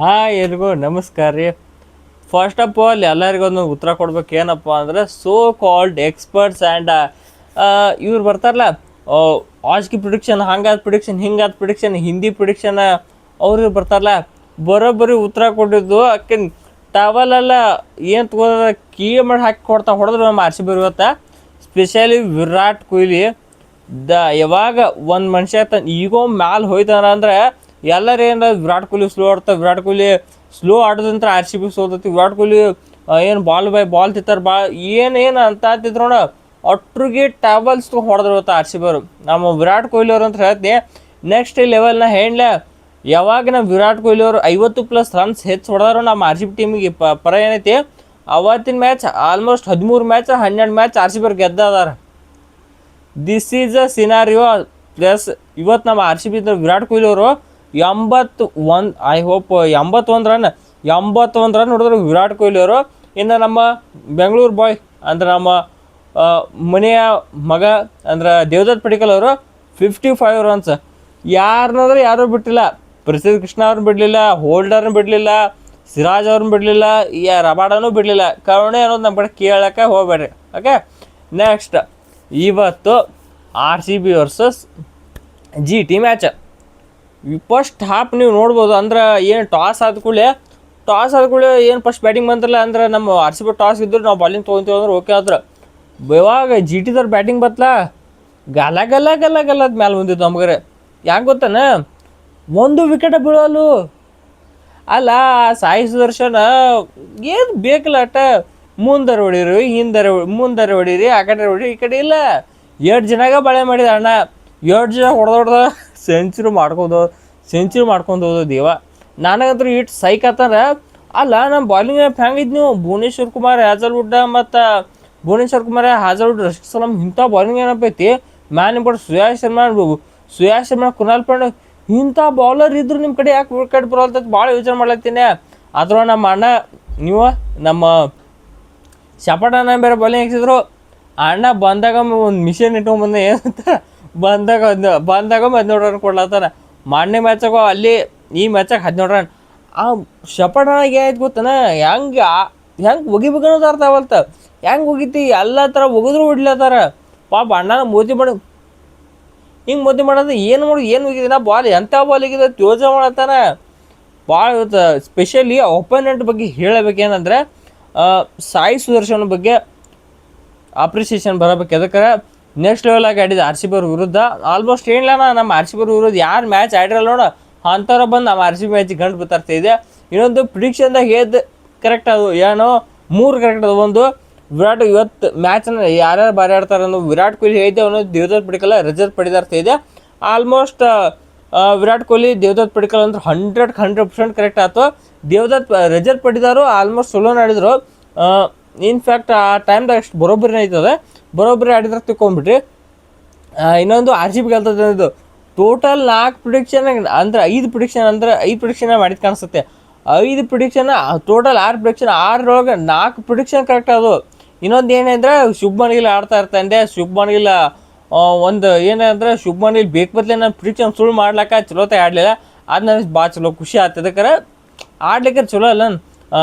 Hi ಎಲ್ರಿಗೂ ನಮಸ್ಕಾರ ರೀ. ಫಸ್ಟ್ ಆಫ್ ಆಲ್ ಎಲ್ಲರಿಗೊಂದು ಉತ್ತರ ಕೊಡ್ಬೇಕು. ಏನಪ್ಪ ಅಂದ್ರೆ ಸೋ ಕಾಲ್ಡ್ ಎಕ್ಸ್ಪರ್ಟ್ಸ್ ಆ್ಯಂಡ್ ಇವ್ರು ಬರ್ತಾರಲ್ಲ, ಆಜ್ಕಿ ಪ್ರಿಡಿಕ್ಷನ್, ಹಂಗಾದ ಪ್ರಿಡಿಕ್ಷನ್, ಹಿಂಗಾದ ಪ್ರಿಡಿಕ್ಷನ್, ಹಿಂದಿ ಪ್ರಿಡಿಕ್ಷನ್, ಅವ್ರು ಬರ್ತಾರಲ್ಲ, ಬರೋಬ್ಬರಿ ಉತ್ತರ ಕೊಟ್ಟಿದ್ದು ಅಕ್ಕೆ ಟವಲೆಲ್ಲ ಏನು ತಗೋದ ಕೀ ಮಾಡಿ ಹಾಕಿ ಹೊಡೆದ್ರು ನಮ್ಮ ಆರ್ ಸಿ ಬಿ ಇವತ್ತು. ಸ್ಪೆಷಲಿ ವಿರಾಟ್ ಕೊಹ್ಲಿ ಯಾವಾಗ ಒಂದು ಮನುಷ್ಯ ಈಗೋ ಮ್ಯಾಲೆ ಹೋಯ್ತಾನ ಅಂದ್ರೆ ಎಲ್ಲರೂ ಏನು ವಿರಾಟ್ ಕೊಹ್ಲಿ ಸ್ಲೋ ಆಡ್ತಾರೆ, ವಿರಾಟ್ ಕೊಹ್ಲಿ ಸ್ಲೋ ಆಡೋದಂತ್ರ ಆರ್ ಸಿ ಬಿ ಸೋತೈತಿ, ವಿರಾಟ್ ಕೊಹ್ಲಿ ಏನು ಬಾಲ್ ಬೈ ಬಾಲ್ ತಿತ್ತಾರೆ, ಏನೇನು ಅಂತ ಅಂತಿದ್ರು ನೋಡ, ಅಟ್ರಿಗೆ ಟವಲ್ಸ್ ಹೊಡೆದ್ರು ಇವತ್ತು ಆರ್ ಸಿ ಬಿ ಅವರು. ನಮ್ಮ ವಿರಾಟ್ ಕೊಹ್ಲಿ ಅವ್ರು ಅಂತ ಹೇಳ್ತೀನಿ ನೆಕ್ಸ್ಟ್ ಲೆವೆಲ್ನ ಹೇಳಲ. ಯಾವಾಗ ನಮ್ಮ ವಿರಾಟ್ ಕೊಹ್ಲಿ ಅವರು 50+ ರನ್ಸ್ ಹೆಚ್ಚು ಹೊಡೆದ್ರು ನಮ್ಮ ಆರ್ ಸಿ ಬಿ ಟೀಮಿಗೆ ಪರ ಏನೈತಿ, ಅವತ್ತಿನ match almost 13 match 12 match R C B ಅವ್ರು ಗೆದ್ದಾರ. This is a scenario. Plus ಇವತ್ತು ನಮ್ಮ R C B Virat Kohli ಅವರು 81, ಐ ಹೋಪ್ 81 ರನ್ ಹೊಡೆದ್ರು ವಿರಾಟ್ ಕೊಹ್ಲಿ ಅವರು. ಇನ್ನು ನಮ್ಮ ಬೆಂಗಳೂರು ಬಾಯ್ ಅಂದ್ರೆ ನಮ್ಮ ಮನೆಯ ಮಗ ಅಂದ್ರೆ ದೇವದತ್ ಪಡಿಕಲ್ ಅವರು 55 ರನ್ಸ್. ಯಾರನ್ನಾದ್ರೂ ಯಾರೂ ಬಿಟ್ಟಿಲ್ಲ. ಪ್ರಸಿದ್ಧ ಕೃಷ್ಣ ಅವ್ರನ್ನ ಬಿಡಲಿಲ್ಲ, ಹೋಲ್ಡರ್ನ ಬಿಡಲಿಲ್ಲ, ಸಿರಾಜ್ ಅವ್ರನ್ನ ಬಿಡಲಿಲ್ಲ, ರಬಾಡನೂ ಬಿಡಲಿಲ್ಲ. ಕರುಣೆ ಅನ್ನೋದು ನಮ್ಮ ಕಡೆ ಕೇಳೋಕ್ಕೆ ಹೋಗ್ಬೇಡ್ರಿ. ಓಕೆ, ನೆಕ್ಸ್ಟ್ ಇವತ್ತು R C B versus G T match. First half ನೀವು ನೋಡ್ಬೋದು. ಅಂದ್ರೆ ಏನು ಟಾಸ್ ಆದ ಕೂಡಲೇ ಏನು ಫಸ್ಟ್ ಬ್ಯಾಟಿಂಗ್ ಬಂತಲ್ಲ, ಅಂದ್ರೆ ನಮ್ಮ ಆರ್ ಸಿ ಬಿ ಟಾಸ್ ಇದ್ರು ನಾವು ಬಾಲಿಂಗ್ ತೊಗೊತೀವಿ ಅಂದ್ರೆ ಓಕೆ ಆದ್ರೆ, ಇವಾಗ ಜಿ ಟಿದವ್ರು ಬ್ಯಾಟಿಂಗ್ ಬತ್ತಲ್ಲ, ಗಲ್ಲದ ಮ್ಯಾಲೆ ಬಂದಿದ್ದು ನಮ್ಗರೆ. ಯಾಕೆ ಗೊತ್ತಾನ, ಒಂದು ವಿಕೆಟ್ ಬೀಳಲು ಅಲ್ಲ. ಸಾಯಿ ಸುದರ್ಶನ ಏನು ಬೇಕಲ್ಲ ಅಟ, ಮುಂದರೆ ಹೊಡೀರಿ, ಮುಂದರೆ ಹೊಡೀರಿ, ಆ ಕಡೆ ಹೊಡೀರಿ, ಈ ಕಡೆ ಇಲ್ಲ. 2 ಜನಗ ಬಳೆ ಮಾಡಿದ ಅಣ್ಣ, 2 ಜನ ಹೊಡೆದ ಸೆಂಚುರಿ ಮಾಡ್ಕೊಂಡು ಹೋದ ದೇವ. ನನಗಂತೂ ಇಟ್ಟು ಸೈಕತ್ತಾರ. ಅಲ್ಲ ನಮ್ಮ ಬಾಲಿಂಗ್ ಹ್ಯಾಂಗಿದ್ ನೀವು ಭುವನೇಶ್ವರ್ ಕುಮಾರ್, ಹ್ಯಾಜಲ್ವುಡ್ ಮತ್ತು ರಶೀದ್ ಸಲಾಮ್ ಇಂಥ ಬಾಲಿಂಗ್ ಏನಪ್ಪೈತಿ. ಮ್ಯಾನ್ ಇಂಪೋರ್ಟ್ ಸುಯಾಶ್ ಶರ್ಮಾ, ಕುನಾಲ್ ಪಾಂಡೆ ಇಂಥ ಬೌಲರ್ ಇದ್ರು ನಿಮ್ಮ ಕಡೆ ಯಾಕೆ ವಿಕೆಟ್ ಬರೋಲ್ತೈತಿ ಭಾಳ ಯೋಚನೆ ಮಾಡ್ಲತ್ತೀನಿ. ಅದ್ರ ನಮ್ಮ ಅಣ್ಣ ನೀವು ನಮ್ಮ ಶಪಟ ಅಣ್ಣ ಬೇರೆ ಬಾಲಿಂಗ್ ಹಾಕ್ಸಿದ್ರು. ಅಣ್ಣ ಬಂದಾಗ ಒಂದು ಮಿಷನ್ ಇಟ್ಕೊಂಡ್ಬಂದ ಏನಂತ ಬಂದಾಗ 14 ರನ್ ಕೊಡ್ಲತ್ತಾನ. ಮೊನ್ನೆ ಮ್ಯಾಚಾಗೋ ಅಲ್ಲಿ ಈ ಮ್ಯಾಚಾಗ 17 ರನ್. ಆ ಶಪಟ ಅಣ್ಣಗೆ ಏನಾಯ್ತು ಗೊತ್ತಾನ, ಹೆಂಗೆ ಒಗಿಬೇಕು ಅನ್ನೋದು ಅರ್ಥ ಆಗಲ್ತ. ಹೆಂಗೆ ಒಗಿತಿ ಎಲ್ಲ ಥರ ಒಗಿದ್ರು ಹೊಡ್ಲತ್ತಾರ. ಪಾಪ ಅಣ್ಣನ ಮೋದಿ ಹಿಂಗೆ ಮೋದಿ ಮಾಡೋದು ಏನು ಒಗಿದಿನ ಬಾಲ್, ಎಂಥ ಬಾಲ್ ಒಗಿದೆ ಯೋಚನೆ ಮಾಡತ್ತಾನ. ಭಾಳ ಇವತ್ತು ಸ್ಪೆಷಲಿ ಒಪೋನೆಂಟ್ ಬಗ್ಗೆ ಹೇಳಬೇಕೇನಂದ್ರೆ ಸಾಯಿ ಸುದರ್ಶನ್ ಬಗ್ಗೆ ಅಪ್ರಿಸಿಯೇಷನ್ ಬರಬೇಕು. ಎದಕ್ಕೆ ನೆಕ್ಸ್ಟ್ ಲೆವೆಲ್ ಆಗಿ ಆಡಿದ ಆರ್ ಸಿ ಬಿ ಅವ್ರ ವಿರುದ್ಧ. ಆಲ್ಮೋಸ್ಟ್ ಏನಿಲ್ಲ ನಮ್ಮ ಆರ್ ಸಿ ಬಿ ಅವ್ರ ವಿರುದ್ಧ ಯಾರು ಮ್ಯಾಚ್ ಆಡಿರಲ್ಲ ನೋಡ ಅಂಥವ್ರ ಬಂದು ನಮ್ಮ ಆರ್ ಸಿ ಬಿ ಮ್ಯಾಚಿಗೆ ಗಂಟು ಬರ್ತಾ ಇದೆ. ಇನ್ನೊಂದು ಪ್ರಿಡಿಕ್ಷನ್ದಾಗ ಕರೆಕ್ಟ್ ಅದು ಏನೋ 3 ಕರೆಕ್ಟ್ ಅದು. ಒಂದು ವಿರಾಟ್ ಇವತ್ತು ಮ್ಯಾಚನ್ನ ಯಾರ್ಯಾರು ಬಾರಿ ಆಡ್ತಾರೆ ಅನ್ನೋ ವಿರಾಟ್ ಕೊಹ್ಲಿ ಹೇಳಿದ್ದೆ, ಅವನು ದೇವದತ್ ಪಡಿಕಲ್, ರಜತ್ ಪಡಿದಾರ್ತ ಇದೆ. ಆಲ್ಮೋಸ್ಟ್ ವಿರಾಟ್ ಕೊಹ್ಲಿ ದೇವದತ್ ಪಡಿಕಲ್ ಅಂದ್ರೆ 100% ಕರೆಕ್ಟ್ ಆಯ್ತು. ರಜತ್ ಪಡಿದಾರು ಆಲ್ಮೋಸ್ಟ್ ಸೊಲೋನ್ ಆಡಿದ್ರು. ಇನ್ಫ್ಯಾಕ್ಟ್ ಆ ಟೈಮ್ದಾಗ ಅಷ್ಟು ಬರೋಬ್ಬರಿ ಆಯ್ತದೆ, ಬರೋಬ್ಬರಿ ಆಡಿದ್ರೆ ತಿಳ್ಕೊಂಬಿಟ್ರಿ. ಇನ್ನೊಂದು ಆರ್ ಸಿ ಬಿ ಗೆಲ್ತದೆ ಇದು ಟೋಟಲ್ 4 ಪ್ರಿಡಿಕ್ಷನ್ ಅಂದ್ರೆ 5 ಪ್ರಿಡಿಕ್ಷನ್ ಮಾಡಿದ್ದು ಕಾಣಿಸುತ್ತೆ. 5 ಪ್ರಿಡಿಕ್ಷನ್ ಟೋಟಲ್ 6 ಪ್ರಿಡಿಕ್ಷನ್, 6ರೊಳಗೆ 4 ಪ್ರಿಡಿಕ್ಷನ್ ಕರೆಕ್ಟ್ ಅದು. ಇನ್ನೊಂದು ಏನಂದ್ರೆ ಶುಭ್ಮನ್ ಗಿಲ್ ಆಡ್ತಾ ಇರ್ತಂದೆ. ಶುಭ್ಮನ್ ಗಿಲ್ ಒಂದು ಏನಂದ್ರೆ ಶುಭ್ಮನ್ ಗಿಲ್ ಬೇಕು ಬದಲೇ ನಾನು ಪ್ರಿಡಿಕ್ಷನ್ ಸುಳ್ಳು ಮಾಡ್ಲಿಕ್ಕೆ ಚಲೋತೆ ಆಡಲಿಲ್ಲ. ಅದು ನನಗೆ ಭಾಳ ಚಲೋ ಖುಷಿ ಆಗ್ತದೆ. ಯಾಕಂದ್ರೆ ಆಡ್ಲಿಕ್ಕೆ ಚಲೋ ಅಲ್ಲ.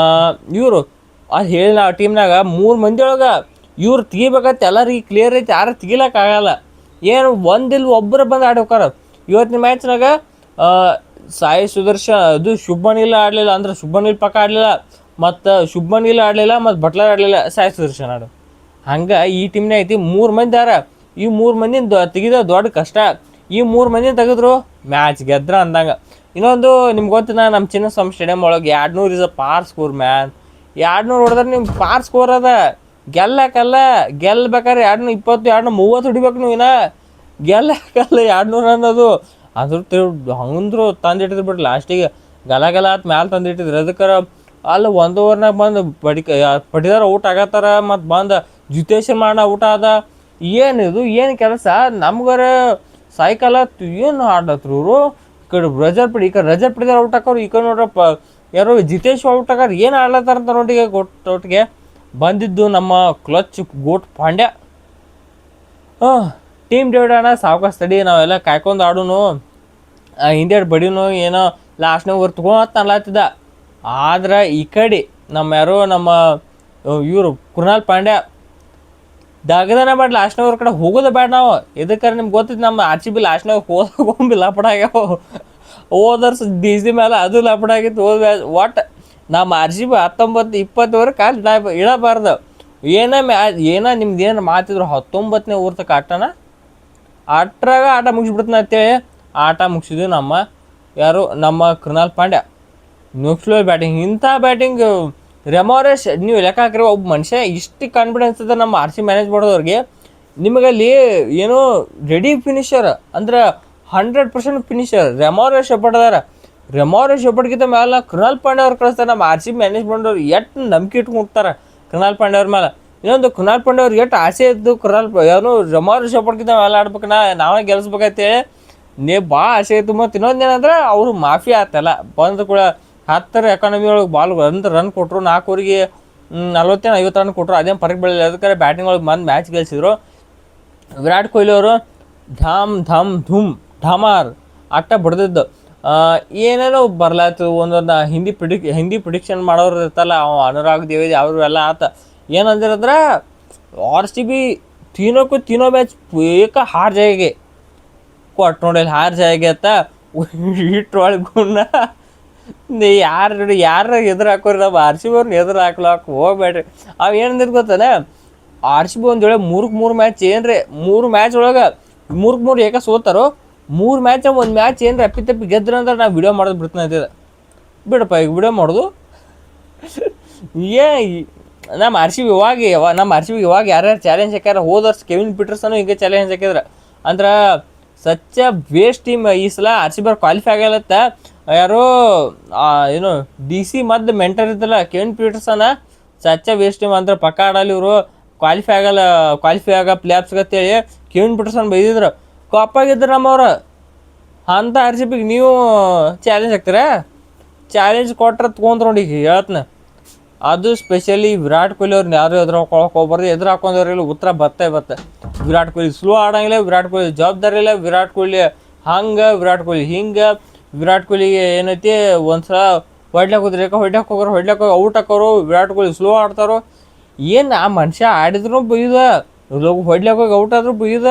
ಇವರು ಅದು ಹೇಳಿ ನಾವು ಟೀಮ್ನಾಗ 3 ಮಂದಿ ಒಳಗೆ ಇವ್ರು ತೆಗಿಬೇಕಂತ ಎಲ್ಲರಿಗೆ ಕ್ಲಿಯರ್ ಐತಿ, ಯಾರು ತೆಗಿಲಕ್ಕಾಗಲ್ಲ. ಏನು ಒಬ್ಬರು ಬಂದು ಆಡಿ ಹೋಗಾರ. ಇವತ್ತಿನ ಮ್ಯಾಚ್ನಾಗ ಸಾಯಿ ಸುದರ್ಶನ್ ಅದು ಶುಭ್ಮನ್ ಗಿಲ್ ಆಡಲಿಲ್ಲ, ಅಂದ್ರೆ ಶುಭ್ಮನ್ ಗಿಲ್ ಪಕ್ಕ ಆಡಲಿಲ್ಲ, ಮತ್ತು ಶುಭ್ಮನ್ ಗಿಲ್ ಆಡಲಿಲ್ಲ, ಮತ್ತು ಬಟ್ಲರ್ ಆಡಲಿಲ್ಲ, ಸಾಯಿ ಸುದರ್ಶನ್ ಆಡು. ಹಂಗೆ ಈ ಟೀಮ್ನೇ ಐತಿ 3 ಮಂದಿ ಯಾರ. ಈ 3 ಮಂದಿನ ತೆಗಿದ ದೊಡ್ಡ ಕಷ್ಟ. ಈ 3 ಮಂದಿನ ತೆಗೆದ್ರು ಮ್ಯಾಚ್ ಗೆದ್ರ ಅಂದಂಗೆ. ಇನ್ನೊಂದು ನಿಮ್ಗೆ ಗೊತ್ತಿನ ನಮ್ಮ ಚಿನ್ನಸ್ವಾಮಿ ಸ್ಟೇಡಿಯಂ ಒಳಗೆ 200 ಇಸ್ ಅ ಪಾರ್ ಸ್ಕೋರ್ ಮ್ಯಾನ್. 200 ಹೊಡೆದ್ರೆ ನಿಮ್ಗೆ ಪಾರ್ ಸ್ಕೋರ್ ಅದ. ಗೆಲ್ಲಬೇಕಾದ್ರೆ 220 230 ಹೊಡಿಬೇಕು ನೀವು. ಗೆಲ್ಲಕ್ಕಲ್ಲ 200 ಅನ್ನೋದು. ಅದ್ರ ಹಂಗಂದ್ರು ತಂದಿಟ್ಟಿದ್ರು ಬಿಟ್ಟು ಲಾಸ್ಟಿಗೆ ಗಲ ಆತ್ ಮ್ಯಾಲೆ ತಂದಿಟ್ಟಿದ್ರು. ಅದಕ್ಕೆ ಅಲ್ಲಿ 1 ಓವರ್ನಾಗ ಬಂದು ಪಡಿದಾರ ಔಟ್ ಆಗತ್ತಾರ. ಮತ್ತು ಬಂದು ಜಿತೇಶ್ ಶರ್ಮಾ ಔಟ್ ಆದ. ಏನಿದು ಏನು ಕೆಲಸ ನಮ್ಗಾರ ಸೈಕಲ್ ಏನು ಆಡ್ಲತ್ರು ಇವರು. ಈ ಕಡೆ ರಜತ್ ಪಡಿದಾರ ಔಟ್ ಹಾಕೋರು, ಈ ಕಡೆ ನೋಡ್ರಪ್ಪ ಯಾರೋ ಜಿತೇಶ್ ಔಟ್ ಹಾಕೋರು. ಏನು ಆಡ್ಲತ್ತಾರಂತ ನೋಟಿಗೆ ಒಟ್ಟಿಗೆ ಬಂದಿದ್ದು ನಮ್ಮ ಕ್ಲಚ್ ಗೋಟ್ ಪಾಂಡ್ಯ. ಟೀಮ್ ಡೇವಿಡ್ ಅಣ್ಣ ಸಾವಕಾಶ ತಡಿ, ನಾವೆಲ್ಲ ಕಾಯ್ಕೊಂಡು ಆಡೋನು, ಹಿಂದೆ ಬಡಿನೋ ಏನೋ ಲಾಸ್ಟ್ನಾಗ ಓವರ್ ತೊಗೊಳತ್ತ ಅನ್ಲಾತಿದ್ದ. ಆದ್ರೆ ಈ ಕಡೆ ನಮ್ಮ ಇವರು ಕೃಣಾಲ್ ಪಾಂಡ್ಯ ದಗದನ ಮಾಡಿ ಲಾಸ್ಟ್ನವ್ರ ಕಡೆ ಹೋಗೋದು ಬೇಡ ನಾವು. ಇದಕ್ಕೆ ನಿಮ್ಗೆ ಗೊತ್ತಿತ್ತು ನಮ್ಮ ಆರ್ ಸಿ ಬಿ ಲಾಸ್ಟ್ನಾಗ ಹೋಗಿ ಲಪಡ ಆಗ್ಯಾವ. ಹೋದರ್ಸ್ ಡಿ ಸಿ ಮೇಲೆ ಅದು ಲಪಡ ಆಗಿತ್ತು. ಒಟ್ಟು ನಮ್ಮ ಆರ್ ಸಿ ಬಿ 19-20 ಕಾಲು ಇಡಬಾರ್ದು. ಏನೋ ನಿಮ್ದು ಏನು ಮಾತಿದ್ರು 19ನೇ ಓವರ್ ತಕ್ಕ ಅಟ್ರಾಗ ಆಟ ಮುಗಿಸ್ಬಿಡ್ತಾನೆ ಅಂತೇಳಿ ಆಟ ಮುಗಿಸಿದ್ವಿ ನಮ್ಮ ಕೃಣಾಲ್ ಪಾಂಡ್ಯ. ನೆಕ್ಸ್ಟ್ ಬ್ಯಾಟಿಂಗ್, ಇಂಥ ಬ್ಯಾಟಿಂಗ್ ರೆಮಾರೇಶ್ ನೀವು ಲೆಕ್ಕ ಹಾಕಿರೋ ಒಬ್ಬ ಮನುಷ್ಯ ಇಷ್ಟು ಕಾನ್ಫಿಡೆನ್ಸ್ ಇದೆ ನಮ್ಮ ಆರ್ ಸಿ ಮ್ಯಾನೇಜ್ ಮಾಡೋದವ್ರಿಗೆ. ನಿಮಗಲ್ಲಿ ಏನೋ ರೆಡಿ ಫಿನಿಷರ್ ಅಂದ್ರೆ 100% ಫಿನಿಷರ್ ರೆಮಾರೇಶ್ ಹೆಬ್ಬಡ್ದಾರ. ರೆಮಾರೇಶ್ ಹೆಬ್ಬಡ್ಗಿಂತ ಮೇಲೆ ಕೃಣಾಲ್ ಪಾಂಡ್ಯ ಅವ್ರು ಕಳಿಸ್ತಾರೆ. ನಮ್ಮ ಆರ್ ಸಿ ಮ್ಯಾನೇಜ್ಮೆಂಟ್ ಅವ್ರು ಎಷ್ಟು ನಂಬಿಕೆ ಇಟ್ಕೊಂಡ್ತಾರೆ ಕೃಣಾಲ್ ಪಾಂಡ್ಯ ಅವ್ರ ಮೇಲೆ. ಇನ್ನೊಂದು ಕೃಣಾಲ್ ಪಾಂಡ್ಯ ಅವ್ರಿಗೆ ಎಷ್ಟು ಆಸೆ ಇದ್ದು ಏನು ರೆಮಾರೇಶ್ ಹೆಬ್ಬಡ್ಗಿಂತ ಮೇಲೆ ಆಡ್ಬೇಕು, ನಾವೇ ಗೆಲ್ಲಿಸ್ಬೇಕಂತೇಳಿ ಭಾಳ ಆಸೆ ಇತ್ತು. ಮತ್ತು ಇನ್ನೊಂದೇನಂದ್ರೆ ಅವರು ಮಾಫಿ ಆತಲ್ಲ ಬಂದು ಕೂಡ 10 ಎಕಾನಮಿ ಒಳಗೆ ಬಾಲ್ ರನ್ ಕೊಟ್ಟರು, 4 ಓವರಿಗೆ 40-50 ರನ್ ಕೊಟ್ಟರು. ಅದೇನು ಪರಕ್ ಬೆಳಿಲ್ಲ. ಅದಕ್ಕೆ ಬ್ಯಾಟಿಂಗ್ ಒಳಗೆ ಬಂದು ಮ್ಯಾಚ್ ಗೆಲ್ಸಿದ್ರು. ವಿರಾಟ್ ಕೊಹ್ಲಿ ಅವರು ಧಮ್ ಢಮಾರ್ ಅಟ್ಟ ಬಡ್ದಿದ್ದು. ಏನೇನೋ ಬರ್ಲಾಯ್ತು. ಒಂದೊಂದು ಹಿಂದಿ ಪ್ರಿಡಿಕ್ಷನ್ ಮಾಡೋರು ಇರ್ತಲ್ಲ, ಅನುರಾಗ್ ದೇವಿ ಅವರು ಎಲ್ಲ ಆತ ಏನಂದಿರಂದ್ರೆ ಆರ್ ಸಿ ಬಿ ತೀನೋ ಮ್ಯಾಚ್ ಏಕ ಹಾರ್ ಜಾಯಿಗೆ ಕೊಟ್ಟು ನೋಡಿ ಹಾರ್ ಜಾಯಿಗೆ ಅಂತ ಇಟ್ರೊಳಗುನ್ನ ಯಾರು ಎದುರು ಹಾಕೋರಿ ನಮ್ಮ ಆರ್ ಸಿ ಬಿ ಅವ್ರನ್ನ ಎದುರು ಹಾಕ್ಲಾಕ ಹೋಗ್ಬೇಡ್ರಿ. ಅವು ಏನಂದಿದ್ದು ಗೊತ್ತಾನೆ, ಆರ್ ಸಿ ಬಿ ಒಂದು ವೇಳೆ 3 ಮ್ಯಾಚ್ ಏನ್ರಿ 3 ಮ್ಯಾಚ್ ಒಳಗೆ 3 ಏಕ ಸೋತಾರೋ 3 ಮ್ಯಾಚ್ ಒಂದು ಮ್ಯಾಚ್ ಏನ್ರಿ ಅಪ್ಪಿ ಗೆದ್ರ ಅಂದ್ರೆ ನಾವು ವಿಡಿಯೋ ಮಾಡೋದು ಬಿಡ್ತಾನೆ ಅಂತಿದ್ದೆ. ಬಿಡಪ್ಪ ಈಗ ವಿಡಿಯೋ ಮಾಡೋದು ನಮ್ಮ ಆರ್ ಸಿ ಬಿ ಇವಾಗ ಯಾರ್ಯಾರು ಚಾಲೆಂಜ್ ಹಾಕ್ಯಾರ. ಹೋದ ವರ್ಷ ಕೆವಿನ್ ಪೀಟರ್ಸನ್ ಹಿಂಗೆ ಚಾಲೆಂಜ್ ಹಾಕಿದ್ರೆ ಅಂದ್ರೆ ಸಚ್ಚ ವೇಸ್ಟ್ ಟೀಮ್. ಈ ಸಲ ಆರ್ ಸಿ ಬಿ ಅವ್ರು ಕ್ವಾಲಿಫೈ ಆಗಲತ್ತ. ಯಾರೋ ಏನು ಡಿ ಸಿ ಮತ್ತು ಮೆಂಟರ್ ಇದ್ದಲ್ಲ ಕೆವಿನ್ ಪೀಟರ್ಸನ್, ಸಚ್ಚ ವೇಸ್ಟ್ ಟೀಮ್ ಅಂದ್ರೆ ಪಕ್ಕ ಆಡಲ್ಲ ಇವರು, ಕ್ವಾಲಿಫೈ ಆಗ ಪ್ಲೇ ಆಫ್ಸ್ಗೆ ಅಂತೇಳಿ ಕೆವಿನ್ ಪೀಟರ್ಸನ್ ಬೈದಿದ್ರು. ಕಾಪಾಗಿದ್ರು ನಮ್ಮವ್ರು. ಅಂಥ ಆರ್ ಸಿ ಬಿಗೆ ನೀವು ಚಾಲೆಂಜ್ ಹಾಕ್ತೀರಾ? ಚಾಲೆಂಜ್ ಕೊಟ್ರೆ ತೊಗೊಂಡ್ರು ಈಗ ಹೇಳ್ತನ. ಅದು ಸ್ಪೆಷಲಿ ವಿರಾಟ್ ಕೊಹ್ಲಿ ಅವ್ರನ್ನ ಯಾರು ಎದುರು ಹಾಕೊಳಕ್ಕೆ ಹೋಗ್ಬಾರ್ದು. ಎದುರು ಹಾಕೊಂಡವ್ರಿಲ್ಲ ಉತ್ತರ ಬತ್ತೆ. ವಿರಾಟ್ ಕೊಹ್ಲಿ ಸ್ಲೋ ಆಡಂಗಿಲ್ಲ, ವಿರಾಟ್ ಕೊಹ್ಲಿ ಜವಾಬ್ದಾರಿ ಇಲ್ಲ, ವಿರಾಟ್ ಕೊಹ್ಲಿ ಹಂಗೆ, ವಿರಾಟ್ ಕೊಹ್ಲಿ ಹಿಂಗೆ. ವಿರಾಟ್ ಕೊಹ್ಲಿಗೆ ಏನೈತಿ ಒಂದ್ಸಲ ಹೊಡ್ಲಿಕ್ಕೆ ಹೋಗಿ ಔಟ್ ಹಾಕೋರು. ವಿರಾಟ್ ಕೊಹ್ಲಿ ಸ್ಲೋ ಆಡ್ತಾರೋ. ಏನು ಆ ಮನುಷ್ಯ ಆಡಿದ್ರು ಬೈದ, ಹೊಡ್ಲಿಕ್ಕೆ ಹೋಗಿ ಔಟ್ ಆದ್ರೂ ಬೈದ,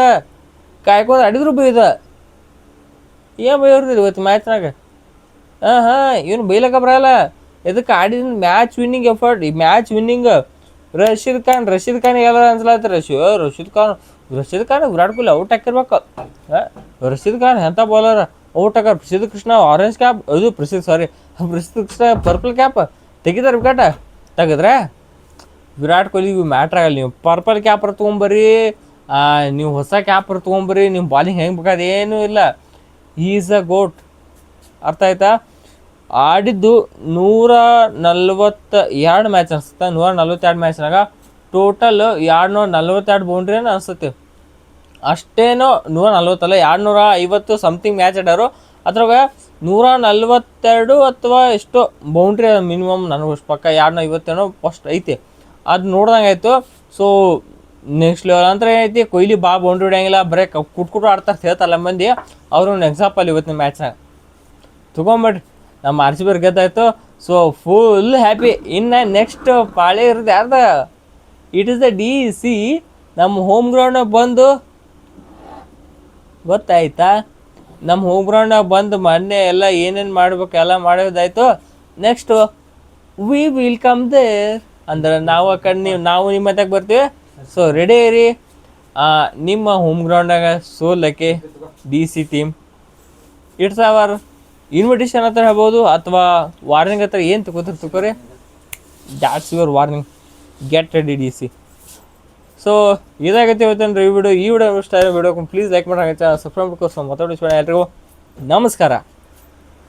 ಕಾಯ್ಕೋದು ಆಡಿದ್ರು ಬೈದ. ಏನು ಬೈಯೋರ್ದಿಲ್ಲ ಇವತ್ತು ಮ್ಯಾಚ್ನಾಗ. ಇವನು ಬೈಲಕ್ಕ ಬರಲ್ಲ. ಇದಕ್ಕೆ ಆಡಿದ ಮ್ಯಾಚ್ ವಿನ್ನಿಂಗ್ ಎಫರ್ಟ್, ಈ ಮ್ಯಾಚ್ ವಿನ್ನಿಂಗ್ ರಶೀದ್ ಖಾನ್ ಎಲ್ಲ ಅನ್ಸ್ಲಾಯ್ತು. ರಶೀದ್ ಖಾನ್ ವಿರಾಟ್ ಕೊಹ್ಲಿ ಔಟ್ ಹಾಕಿರ್ಬೇಕು. ರಶೀದ್ ಖಾನ್ ಎಂಥ ಬೌಲರ್ ಔಟ್ ಹಾಕಾರ. ಪ್ರಸಿದ್ಧ ಕೃಷ್ಣ ಆರೆಂಜ್ ಕ್ಯಾಪ್, ಪ್ರಸಿದ್ಧ ಕೃಷ್ಣ ಪರ್ಪಲ್ ಕ್ಯಾಪ್ ತೆಗಿತಾರೆ. ವಿಕೆಟ್ ತೆಗೆದ್ರೆ ವಿರಾಟ್ ಕೊಹ್ಲಿಗೆ ಮ್ಯಾಟ್ರ್ ಆಗಲ್ಲ. ನೀವು ಪರ್ಪಲ್ ಕ್ಯಾಪರ್ ತೊಗೊಂಬರ್ರಿ, ನೀವು ಹೊಸ ಕ್ಯಾಪರ್ ತೊಗೊಂಬರ್ರಿ, ನಿಮ್ಮ ಬಾಲಿಂಗ್ ಹೆಂಗೆ ಬೇಕಾದ ಏನೂ ಇಲ್ಲ. ಈಸ್ ಅ ಗೋಟ್. ಅರ್ಥ ಆಯ್ತಾ? ಆಡಿದ್ದು 142 ಮ್ಯಾಚ್ ಅನಿಸುತ್ತೆ. 142 ಮ್ಯಾಚ್ನಾಗ ಟೋಟಲ್ 242 ಬೌಂಡ್ರಿ ಏನು ಅನಿಸುತ್ತೆ. ಅಷ್ಟೇನೋ 140 ಅಲ್ಲ 250 ಸಮಥಿಂಗ್ ಮ್ಯಾಚ್ ಆಡೋರು. ಅದ್ರಾಗ 142 ಅಥವಾ ಎಷ್ಟೋ ಬೌಂಡ್ರಿ ಮಿನಿಮಮ್ ನನಗೆ ಅಷ್ಟು ಪಕ್ಕ 250 ಫಸ್ಟ್ ಐತಿ. ಅದು ನೋಡ್ದಂಗೆ ಆಯಿತು. ಸೊ ನೆಕ್ಸ್ಟ್ ಲೆವೆಲ್ ಅಂದ್ರೆ ಏನೈತಿ, ಕೊಹ್ಲಿ ಬೌಂಡ್ರಿ ಹೊಡೆಯಂಗಿಲ್ಲ, ಬರೀ ಕುಟ್ಕುಟ್ಟು ಆಡ್ತಾರೆ ಹೇಳ್ತಲ್ಲ ಮಂದಿ. ಅವರು ಒಂದು ಎಕ್ಸಾಂಪಲ್ ಇವತ್ತಿನ ಮ್ಯಾಚ್ನಾಗ ತೊಗೊಂಬೇಡ್ರಿ. ನಮ್ಮ ಆರ್ ಸಿ ಬಿ ಗೆದ್ದಾಯ್ತು. So full happy. ಇನ್ನು ನೆಕ್ಸ್ಟ್ ಪಾಳೆ ಇರೋದು ಯಾರ್ದ? It is the D C. ನಮ್ಮ ಹೋಮ್ ಗ್ರೌಂಡ್ನಾಗ ಬಂದು ಗೊತ್ತಾಯ್ತಾ, ನಮ್ಮ ಹೋಮ್ ಗ್ರೌಂಡ್ನಾಗ ಬಂದು ಮೊನ್ನೆ ಎಲ್ಲ ಏನೇನು ಮಾಡ್ಬೇಕು ಎಲ್ಲ ಮಾಡೋದಾಯ್ತು. Next we will come there ಅಂದ್ರೆ ನಾವು ಆ ಕಡೆ ನಾವು ನಿಮ್ಮ ಮತ್ಯಾಗ ಬರ್ತೀವಿ. ಸೊ ರೆಡಿ ಇರಿ. ನಿಮ್ಮ ಹೋಮ್ ಗ್ರೌಂಡಾಗ ಸೋಲಕ್ಕೆ D C team it's our invitation ಹತ್ರ ಹೇಳ್ಬೋದು, ಅಥವಾ ವಾರ್ನಿಂಗ್ ಹತ್ರ ಏನು ತಗೋರಿ. That's your warning. Get ready D C. So ಇದಾಗೈತೆ ಇವತ್ತೇನು ಈ ವಿಡಿಯೋ ಇಷ್ಟ ವಿಡಿಯೋ ಪ್ಲೀಸ್ ಲೈಕ್ ಮಾಡಿ, ಸಬ್ಸ್ಕ್ರೈಬ್ ಮಾಡ್ಕೋ. ಸೊ ಮಾತಾಡೋದು ಎಲ್ರಿಗೂ ನಮಸ್ಕಾರ.